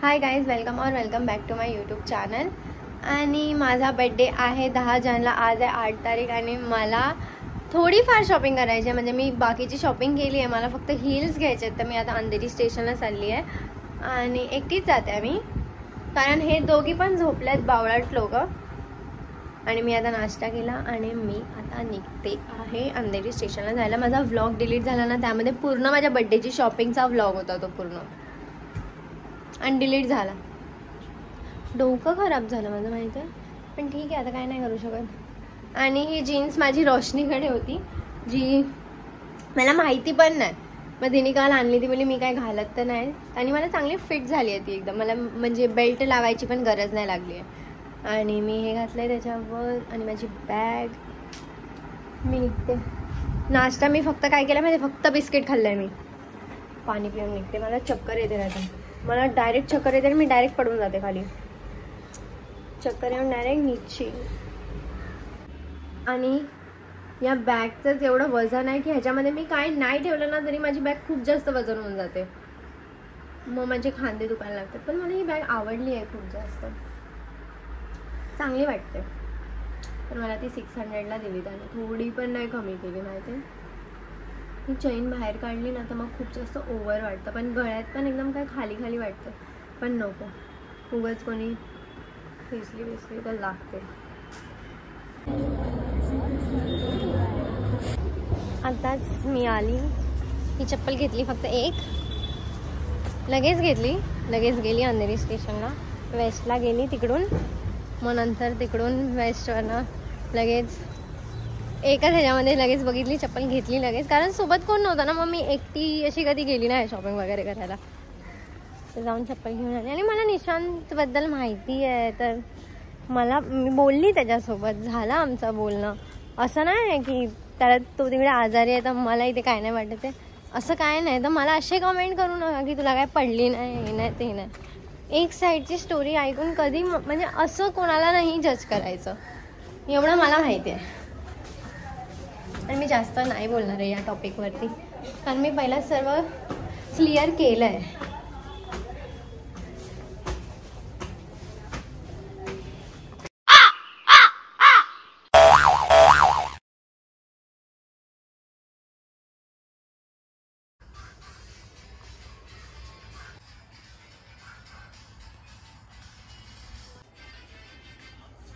High guys, welcome back to my YouTube channel. आणि माझा birthday आहे 10 जूनला. आज आहे 8 तारीख आणि मला थोडीफार शॉपिंग करायची आहे. म्हणजे मी बाकीची शॉपिंग केली आहे, मला फक्त हिल्स घ्यायचे आहेत. तर मी आता अंधेरी स्टेशनला चालली आहे आणि एकटीच जाते आहे मी, कारण हे दोघी पण झोपलेत बावळट लोक. आणि मी आता नाश्ता केला आणि मी आता निघते आहे अंधेरी स्टेशनला जायला. माझा व्लॉग डिलीट झाला ना, त्यामध्ये पूर्ण माझ्या बड्डेची शॉपिंगचा व्लॉग होता तो पूर्ण, आणि डिलीट झाला. डोकं खराब झालं माझं, माहिती आहे, पण ठीक आहे, आता काय नाही करू शकत. आणि ही जीन्स माझी रोशनीकडे होती, जी मला माहिती पण नाही. मग तिने काल आणली ती, बोली मी काय घालत तर नाही, आणि मला चांगली फिट झाली आहे ती एकदम. मला म्हणजे बेल्ट लावायची पण गरज नाही लागली आहे. आणि मी हे घातलं आहे त्याच्यावर, आणि माझी बॅग. मी निघते. नाश्ता मी फक्त काय केलं माहिती, फक्त बिस्किट खाल्लं आहे मी. पाणी पिऊन निघते. मला चक्कर येते राहते, मला डायरेक्ट चक्कर येते, मी डायरेक्ट पडून जाते खाली. चक्कर येऊन डायरेक्ट नीचे. आणि या बॅगचंच एवढं वजन आहे की ह्याच्यामध्ये मी काय नाही ठेवलं ना तरी माझी बॅग खूप जास्त वजन होऊन जाते, मग माझे खांदे दुखायला लागतात. पण मला ही बॅग आवडली आहे खूप जास्त, चांगली वाटते. पण मला ती 600ला दिली त्याने, थोडी पण नाही कमी केली, माहिती आहे. ही चेन बाहेर काढली ना तर मग खूप जास्त ओव्हर वाटतं, पण गळ्यात पण एकदम काय खाली खाली वाटतं. पण नको, उगाच कोणी फेसली तर लागते. आताच मी आली, ही चप्पल घेतली फक्त एक, लगेच घेतली, लगेच गेली अंधेरी स्टेशनला. वेस्टला गेली तिकडून, मग नंतर तिकडून वेस्टवरनं लगेच एकच ह्याच्यामध्ये लगेच बघितली चप्पल, घेतली लगेच, कारण सोबत कोण नव्हतं ना. मग मी एकटी अशी कधी गेली नाही शॉपिंग वगैरे करायला, तर जाऊन चप्पल घेऊन आली. आणि मला निशांतबद्दल माहिती आहे, तर मी बोलली त्याच्यासोबत, झालं आमचं बोलणं. असं नाही की त्याला तो तिकडे आजारी आहे तर मला इथे काय नाही वाटत आहे, असं काय नाही. तर मला असे कमेंट करू नका की तुला काय पडली नाही, हे नाही ते नाही. एक साईडची स्टोरी ऐकून कधी म्हणजे असं कोणाला नाही जज करायचं, एवढं मला माहिती आहे. आणि मी जास्त नाही बोलणार आहे या टॉपिकवरती, कारण मी पहिला सर्व क्लिअर केलं आहे.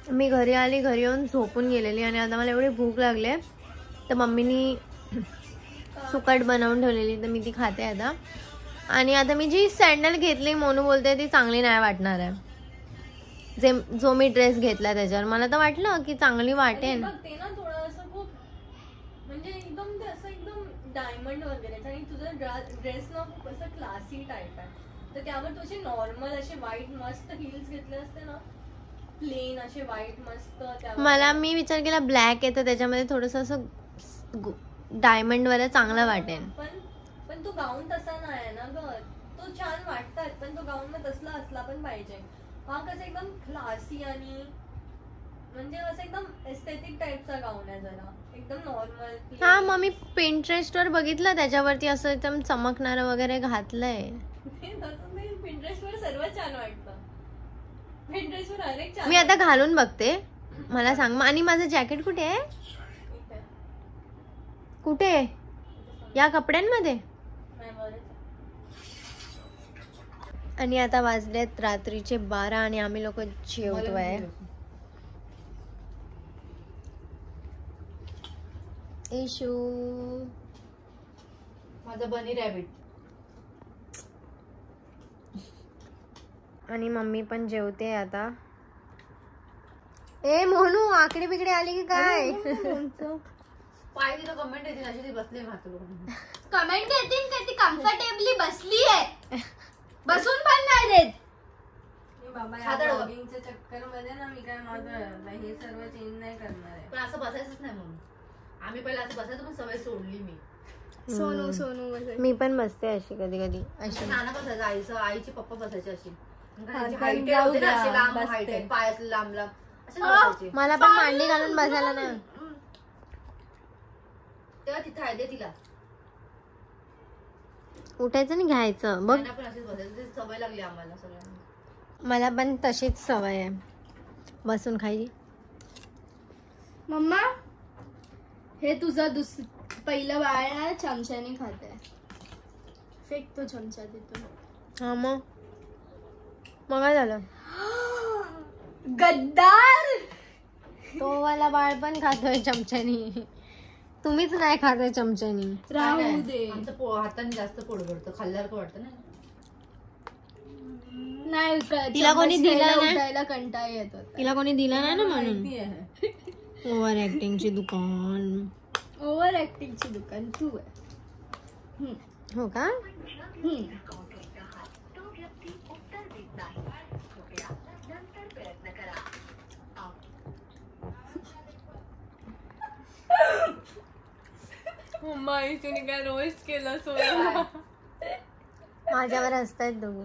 मी घरी आली, घरी येऊन झोपून गेलेली, आणि आता मला एवढी भूक लागली आहे तर मम्मीनी सुकट बनवून ठेवलेली, तर मी ती खाते आता. आणि आता मी जी सँडल घेतली, मोनू बोलते ती चांगली नाही वाटणार आहे. जो मी ड्रेस घेतला त्याच्यावर मला तर वाटलं की चांगली वाटेल, म्हणजे एकदम ते असं एकदम डायमंड वगैरे, आणि तुझा ड्रेस ना खूप असं क्लासी टाईप आहे, तर त्यावर तू असे नॉर्मल असे व्हाईट मस्त हिल्स घेतले असते ना, प्लेन असे व्हाईट मस्त. मला मी विचार केला ब्लॅक आहे तर त्याच्यामध्ये थोडंसं असं डायमंड वाला चांगला वाटेल. पण तो गाऊन तसा नाही ना ग, तो छान वाटतात पण तो गाऊन मध्ये तसला असला पण पाहिजे. हा कसं एकदम क्लासी आणि म्हणजे असं एकदम एस्थेटिक टाइपचा गाऊन आहे, जरा एकदम नॉर्मल. हा, मग मी पिंटरेस्ट वर बघितलं, त्याच्यावरती असं एकदम चमकणारं वगैरे घातलंय. पिंटरेस्ट वर सर्व छान वाटतं, पिंटरेस्ट वर हर एक छान. मी आता घालून बघते, मला सांग. आणि माझं जॅकेट कुठे आहे? कुठे? या कपड्यांमध्ये. आणि आता वाजलेत रात्रीचे 12 आणि आम्ही लोक जेवतोय. इशू माझा बनी रॅबिट. आणि मम्मी पण जेवते आता. ए मोनू, आकडे बिकडे आली की काय? पाय तिला कमेंट येतील अशी ती बसली मात्र. कमेंट येतील का ती कम्फर्टेबली बसली आहे, बसून पण नाही देत. ब्लॉगिंगच्या चक्कर मध्ये ना मी काय माझं हे सर्व चेंज नाही करणार आहे. पण असं बसायचंच नाही म्हणून आम्ही पहिला असं बसायचं, पण सवय सोडली मी. सोनू मी पण बसते अशी कधी कधी. अशी नाना बसायचं, आईचं आईचे पप्पा बसायचे अशी, पाय असले लांब लांब असे बसायचे. मला पण मांडी घालून बसायला नाही. तेव्हा तिथे आहे दे तिला. उठायचं आणि घ्यायचं बघ. पण अशीच बसायची सवय लागली आम्हाला सगळ्यांना. मला पण तशीच सवय आहे बसून खायची. मम्मा हे तुझं पहिलं बाळ ना चमच्याने खाते. फेक तो चमचा तिथून. हा मग काय झालं? गद्दार. तो वाला बाळ पण खातोय चमच्यानी. तुम्हीच नाही खातोय चमच्यानी. राहू दे. आमचं हाताने जास्त पोट भरतं, खाल्ल्यासारखं वाटतं ना. नाही तिला कोणी दिलं नाही? उठायला कंटाळा येत होता. तिला कोणी दिला नाही ना म्हणून. ओव्हर ऍक्टिंगची दुकान. ओव्हर ऍक्टिंगची दुकान तू आहे. हो का? माहिती काय रोज केलं सो माझ्यावर हसतायत दोघी.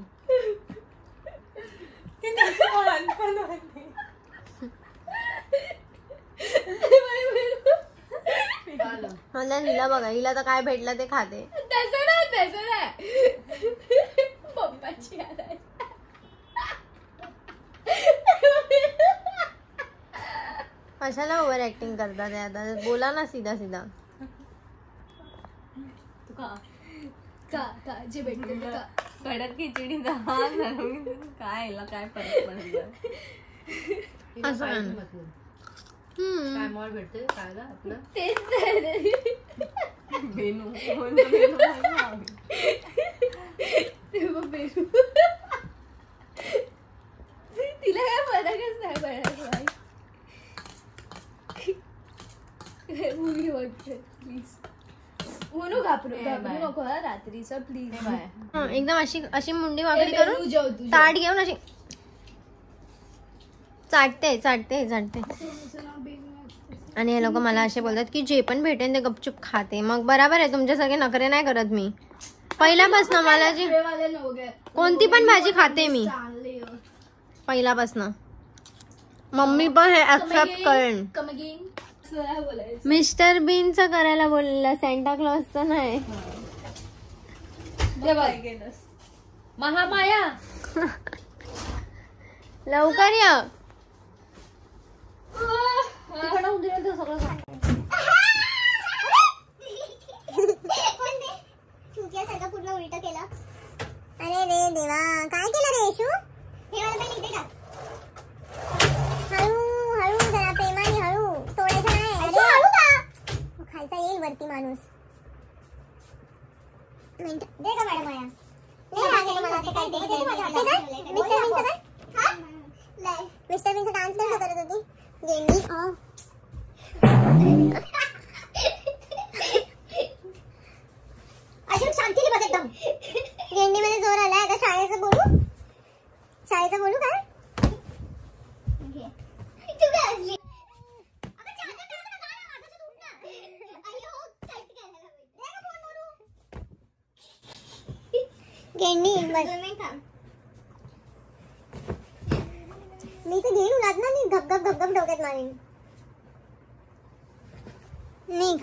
मला हिला बघा, हिला तर काय भेटलं ते खाते. तसं नाही पप्पाची याद आहे. कशाला ओव्हर ऍक्टिंग करता ते? आता बोला ना सीधा सीधा. का जे भेटले ते का. कडक खिचडी काय काय फरक पडला. असं काय नाही. काय मॉल भेटते खायला आपलं. तेच बेनू तिला काय फरकच नाही पडत. मुली वाटते प्लीज. ऊनू घाबरू नको रात्रीचं प्लीज. एकदम अशी मुंडी वाकडी करून ताट घेऊन अशी चाटते. आणि हे लोक मला असे बोलतात की जे पण भेटेन ते गपचूप खाते. मग बरोबर आहे, तुमच्यासारखे नखरे नाही करत मी. पहिल्यापासून मला जी कोणती पण भाजी खाते मी पहिल्यापासून. मम्मी पण हे ऍक्सेप्ट करेन. मिस्टर बीनचं करायला बोललेलं, सेंटा क्लॉजचं नाही. महामाया लवकर या. पूर्ण उलट केलं. अरे रे देवा, काय केलं रे येशू? हे मला पण इथे टाक. हळू जरा प्रेमाने हळू. तोडायचं नाही. अरे हळू का? खायचा येईल वरती माणूस. दे का मॅडम माया? मिस्टर बीनचा डान्स कसं करत होती गेंडी? अशी शांतीने बस एकदम. गेंडी मध्ये जोर आलाय. आता शाळेचं बोलू काय? तू काय असली? गेंडी बस. मी तर घेऊन उलात ना. मी धबधब डोक्यात मारेन. निघ.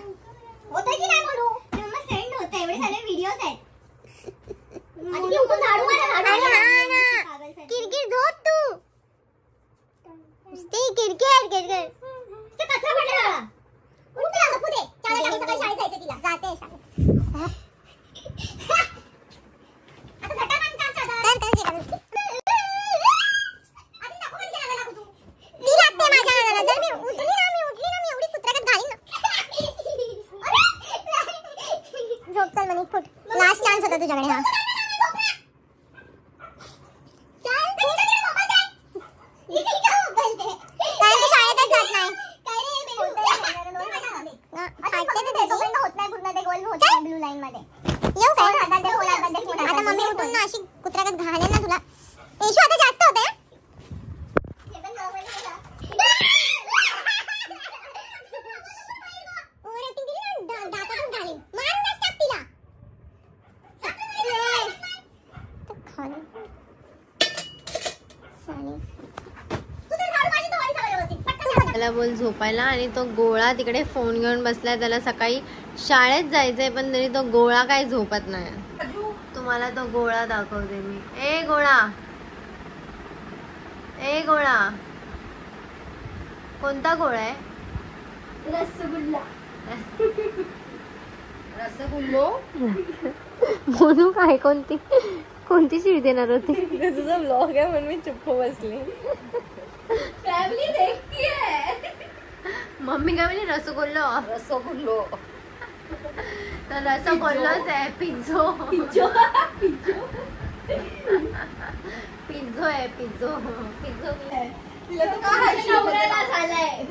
होतंय की नाही बोलू? मम्मा सेंड होतंय. एवढे सारे व्हिडिओज आहेत. किरकिर झोप तू. किरकिर ते कचरा पडला. उठ ना पुढे. सकाळी शाळेत जायचं तिला. जाते शाळेत. आता झटाकन का चादर? लास्ट चान्स होता तुझ्याकडे. हा शाळेतच जात नाही. ब्लू लाईन मध्ये येऊ काय? आता मम्मी उठून ना अशी कुत्र्यागत घालेल ना तुला. येशू आता जास्त होते. त्याला बोल झोपायला. आणि तो गोळा तिकडे फोन घेऊन बसलाय. त्याला सकाळी शाळेत जायचंय पण तरी तो गोळा काही झोपत नाही. तुम्हाला तो गोळा दाखवते मी. ए गोळा, ए गोळा, कोणता गोळा आहे? रसगुल्ला. रसगुल्लो. म्हणून काय कोणती शिडी देणार होती? तुझा ब्लॉग आहे म्हणून मी चुप्प बसली. फॅमिली देखती है. मम्मी काय म्हणजे रसगुल्लो. रसगुल्लो. तर रसगुल्लोच आहे. पिझ्झो पिझ्झो आहे. पिझ्झो पिझ्झो नवऱ्याला झालाय.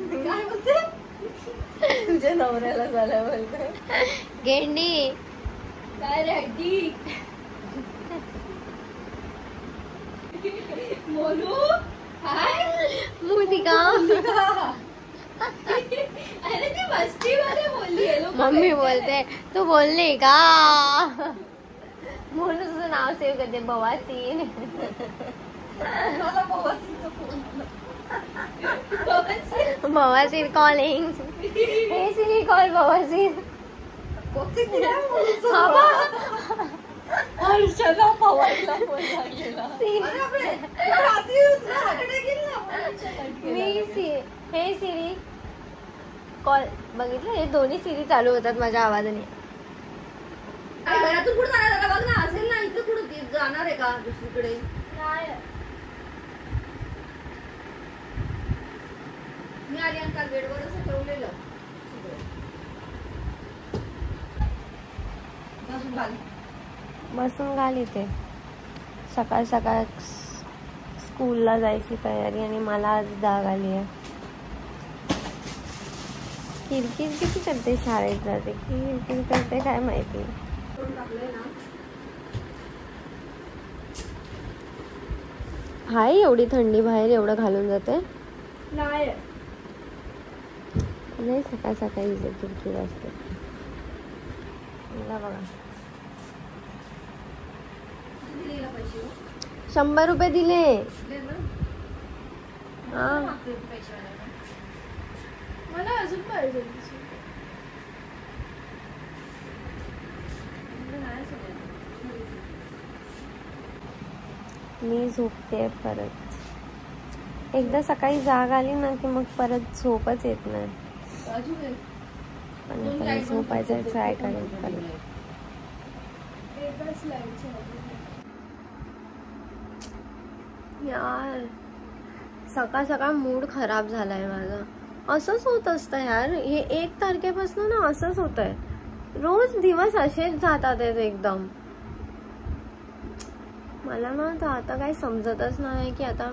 काय बोलते? तुझ्या नवऱ्याला झालं बोलते. गेंडी. काय रेड्डी. मोनू हाय. मोनिका. अरे ती मस्ती मध्ये बोलली आहे. मम्मी बोलते तू बोलली का म्हणून तुझं नाव सेव्ह करते बवासीर. मला बवासीरचं फोन. बवासीर कॉलिंग. हे सिरी कॉल बवासीर. हर्षला पवायला फोन लागलेला. हे सिरी कॉल बघितलं. हे दोन्ही सिरी चालू होतात माझ्या आवाजाने. घरातून कुठं जाणार बघ ना. असेल ना इथं कुठं जाणार आहे का दुसरीकडे? मी आली आणि काल बेडवर असं ठेवलेलं. बसून घाल इथे. सकाळ सकाळ स्कूलला जायची तयारी आणि मला आज जाग आली आहे. किरकिर किती करते शाळेत जाते. किरकिर करते काय माहिती. हाय एवढी थंडी बाहेर एवढं घालून जाते. नाही नाही सकाळ सकाळी किरकिर असते. बघा 100 रुपये दिले. मला अजून पाहिजे. मी झोपते परत. एकदा सकाळी जाग आली ना की मग परत झोपच येत नाही. पण आता मी झोपायचं ट्राय करेन परत. यार सकाळ सकाळ मूड खराब झालाय माझा. असंच होत असतं यार. हे 1 तारखेपासून ना असंच होत आहे. रोज दिवस असेच जातात एकदम. मला ना आता काही समजतच नाही की आता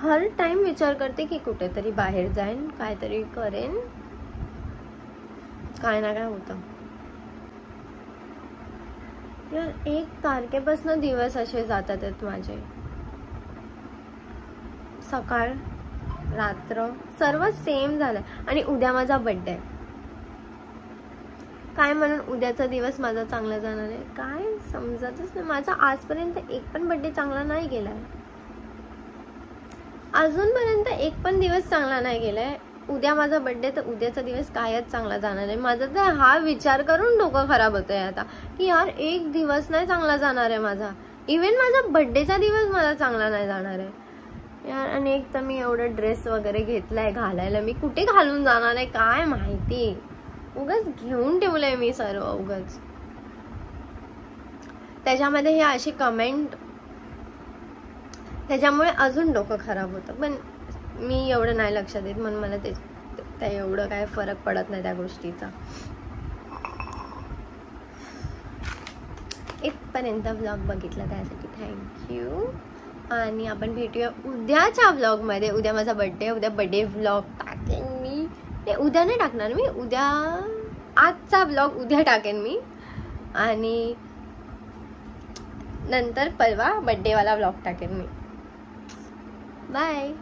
हर टाइम विचार करते की कुठेतरी बाहेर जाईन काहीतरी करेन. काय ना काय होतं यार. 1 तारखेपासून दिवस असे जातात आहेत माझे. सकाळ रात्र सर्व सेम झालंय. आणि उद्या माझा बर्थडे आहे. काय म्हणून उद्याचा दिवस माझा चांगला जाणार आहे काय समजतच नाही. माझा आजपर्यंत एक पण बर्थडे चांगला नाही गेलाय. अजूनपर्यंत एक पण दिवस चांगला नाही गेलाय. उद्या माझा बर्थडे तर उद्याचा दिवस कायच चांगला जाणार आहे. माझा तर हा विचार करून डोकं खराब होतंय आता की यार एक दिवस नाही चांगला जाणार आहे माझा. इव्हन माझा बर्थडेचा दिवस मला चांगला नाही जाणार आहे यार. आणि एक तर मी एवढं ड्रेस वगैरे घेतलाय घालायला. मी कुठे घालून जाणार आहे काय माहिती. उगाच घेऊन ठेवलंय मी सर्व उगाच. त्याच्यामध्ये हे अशी कमेंट त्याच्यामुळे अजून डोकं खराब होतं. पण मी एवढं नाही लक्ष देत म्हणून मला ते एवढं काय फरक पडत नाही त्या गोष्टीचा. इथपर्यंत ब्लॉग बघितला त्यासाठी थँक्यू. आणि आपण भेटूया उद्याच्या ब्लॉगमध्ये. उद्या माझा बर्थडे. उद्या बर्थडे ब्लॉग टाकेन मी. ते उद्या नाही टाकणार मी. उद्या आजचा ब्लॉग उद्या टाकेन मी. आणि नंतर परवा बर्थडेवाला ब्लॉग टाकेन मी. बाय.